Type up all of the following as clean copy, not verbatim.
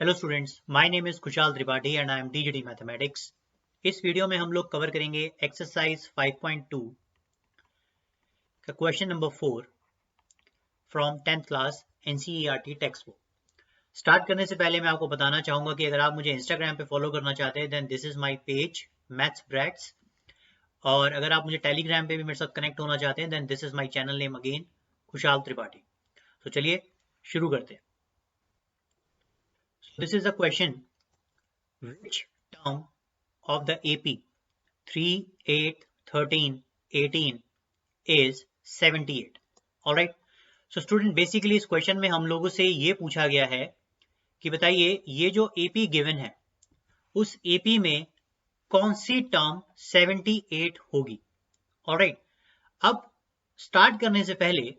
Hello students, my name is Khushal Tripathi and I am TGT mathematics. इस video में हम लोग कवर करेंगे एक्सरसाइज 5.2 का question number 4 from 10th class NCERT text book. Start करने से पहले मैं आपको बताना चाहूंगा कि अगर आप मुझे इंस्टाग्राम पे फॉलो करना चाहते हैं then this is my page Maths Brats, और अगर आप मुझे टेलीग्राम पे भी मेरे साथ कनेक्ट होना चाहते हैं then this is my channel name again, Khushal Tripathi. तो चलिए शुरू करते हैं। This is a question, which term of the AP 3, 8, 13, 18 is 78? Alright, so student basically इस क्वेश्चन में हम लोगों से ये पूछा गया है कि बताइए ये जो AP गिवन है उस AP में कौन सी टर्म 78 होगी। Alright, अब स्टार्ट करने से पहले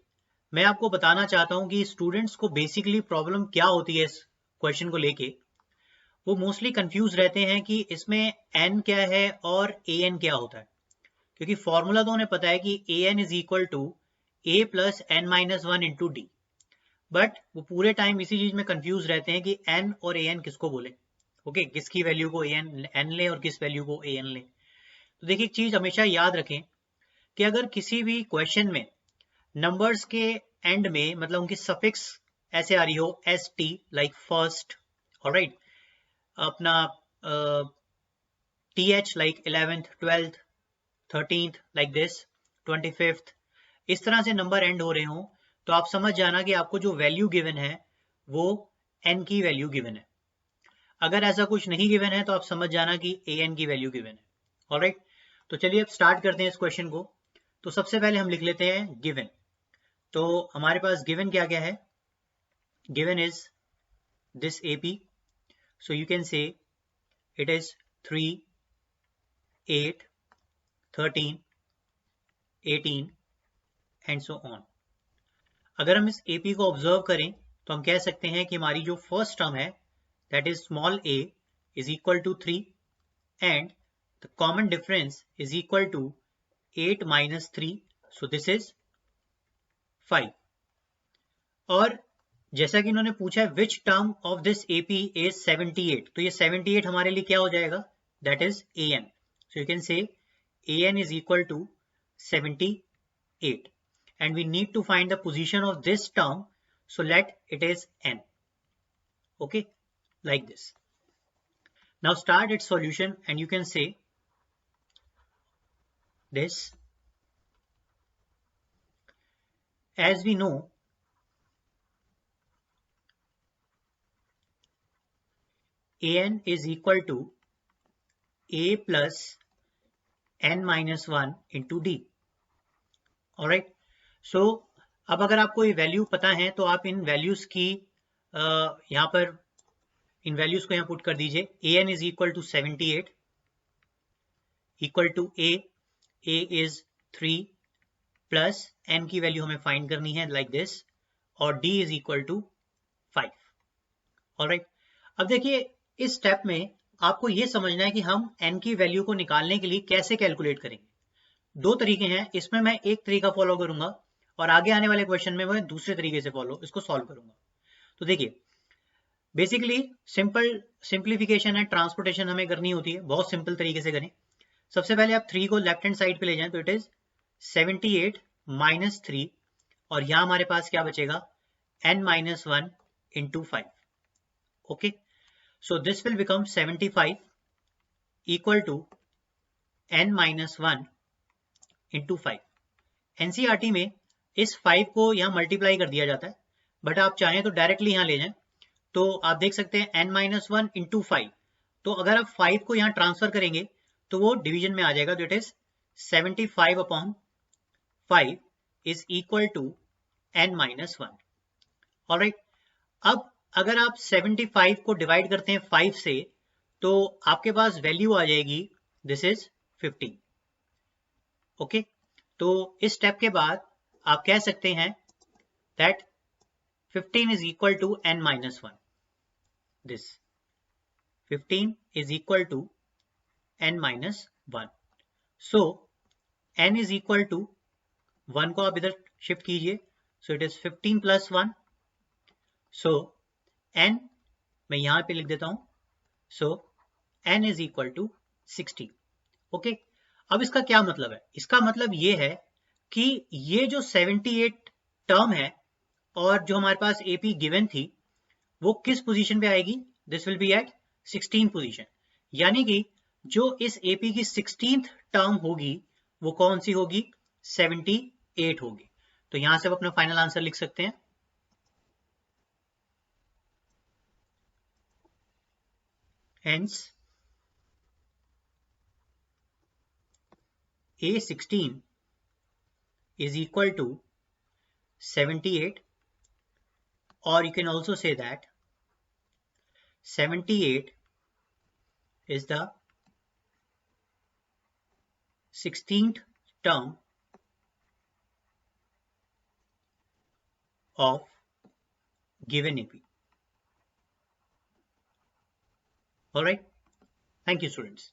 मैं आपको बताना चाहता हूं कि स्टूडेंट्स को बेसिकली प्रॉब्लम क्या होती है इस क्वेश्चन को लेके। वो मोस्टली कंफ्यूज रहते हैं कि इसमें n क्या है और an क्या होता है, क्योंकि फॉर्मूला तो उन्हें पता है कि an is equal to a plus n minus one into d, but वो पूरे टाइम इसी चीज में कंफ्यूज रहते हैं कि n और an किसको बोले। ओके, किसकी वैल्यू को n ले और किस वैल्यू को an ले। तो देखिए एक चीज हमेशा याद रखें कि अगर किसी भी क्वेश्चन में नंबर्स के एंड में मतलब उनकी सफिक्स ऐसे आ रही हो st लाइक फर्स्ट, ऑलराइट, अपना th like 11th, 12th, 13th like this, 25th, इस तरह से नंबर एंड हो रहे हो तो आप समझ जाना कि आपको जो वैल्यू गिवन है वो n की वैल्यू गिवन है। अगर ऐसा कुछ नहीं गिवन है तो आप समझ जाना कि an की वैल्यू गिवन है। ऑलराइट, तो चलिए अब स्टार्ट करते हैं इस क्वेश्चन को। तो सबसे पहले हम लिख लेते हैं गिवन। तो हमारे पास गिवन क्या क्या है, given is this AP, so you can say it is 3, 8, 13, 18 and so on। अगर हम इस AP को ऑब्जर्व करें तो हम कह सकते हैं कि हमारी जो फर्स्ट टर्म है that is small a is equal to 3 and the common difference is equal to 8 minus 3, so this is 5। और जैसा कि इन्होंने पूछा है which term of this AP is 78, तो ये 78 हमारे लिए क्या हो जाएगा, that is an, so you can say an is equal to 78 and we need to find the position of this term, so let it is n. Okay, like this. Now start its solution and you can say this, as we know an is equal to a plus n minus 1 into d. Alright, so अब अगर आपको ये value पता है तो आप इन values की यहाँ पर इन वैल्यूज को यहाँ पुट कर दीजिए। an is equal to 78 equal to a is 3 plus n की वैल्यू हमें फाइंड करनी है लाइक दिस, और d is equal to 5। Alright, अब देखिए इस स्टेप में आपको ये समझना है कि हम n की वैल्यू को निकालने के लिए कैसे कैलकुलेट करेंगे। दो तरीके हैं, इसमें मैं एक तरीका फॉलो करूंगा और आगे आने वाले क्वेश्चन में मैं दूसरे तरीके से इसको सॉल्व करूंगा। तो देखिए बेसिकली सिंप्लीफिकेशन है, ट्रांसपोर्टेशन हमें करनी होती है, बहुत सिंपल तरीके से करें। सबसे पहले आप 3 को लेफ्ट हैंड साइड पे ले जाएं तो इट इज 78 माइनस 3, और यहां हमारे पास क्या बचेगा n minus 1 into 5। Okay, so this will become 75 equal to n minus 1 into 5। NCERT में इस 5 को यहाँ मल्टीप्लाई कर दिया जाता है, बट आप चाहें तो डायरेक्टली यहाँ ले जाएं तो आप देख सकते हैं n माइनस 1 इंटू 5। तो अगर आप 5 को यहाँ ट्रांसफर करेंगे तो वो डिवीजन में आ जाएगा, तो it is 75 upon 5 is equal to n minus 1। Alright, अब अगर आप 75 को डिवाइड करते हैं 5 से तो आपके पास वैल्यू आ जाएगी, दिस इज 15। ओके, तो इस स्टेप के बाद आप कह सकते हैं that 15 is equal to n minus 1. This 15 is equal to n minus 1. So n is equal to 1 को आप इधर शिफ्ट कीजिए, so it is 15 plus 1. So n मैं यहाँ पे लिख देता हूँ. So n is equal to 60. Okay, अब इसका क्या मतलब है? इसका मतलब ये है कि ये जो 78 टर्म है और जो हमारे पास AP गिवन थी वो किस पोजीशन पे आएगी? This will be at 16 position. यानी कि जो इस AP की 16th टर्म होगी वो कौन सी होगी? 78 होगी. तो यहां से आप अपना फाइनल आंसर लिख सकते हैं. Hence A16 is equal to 78, or you can also say that 78 is the 16th term of given AP. All right. Thank you, students.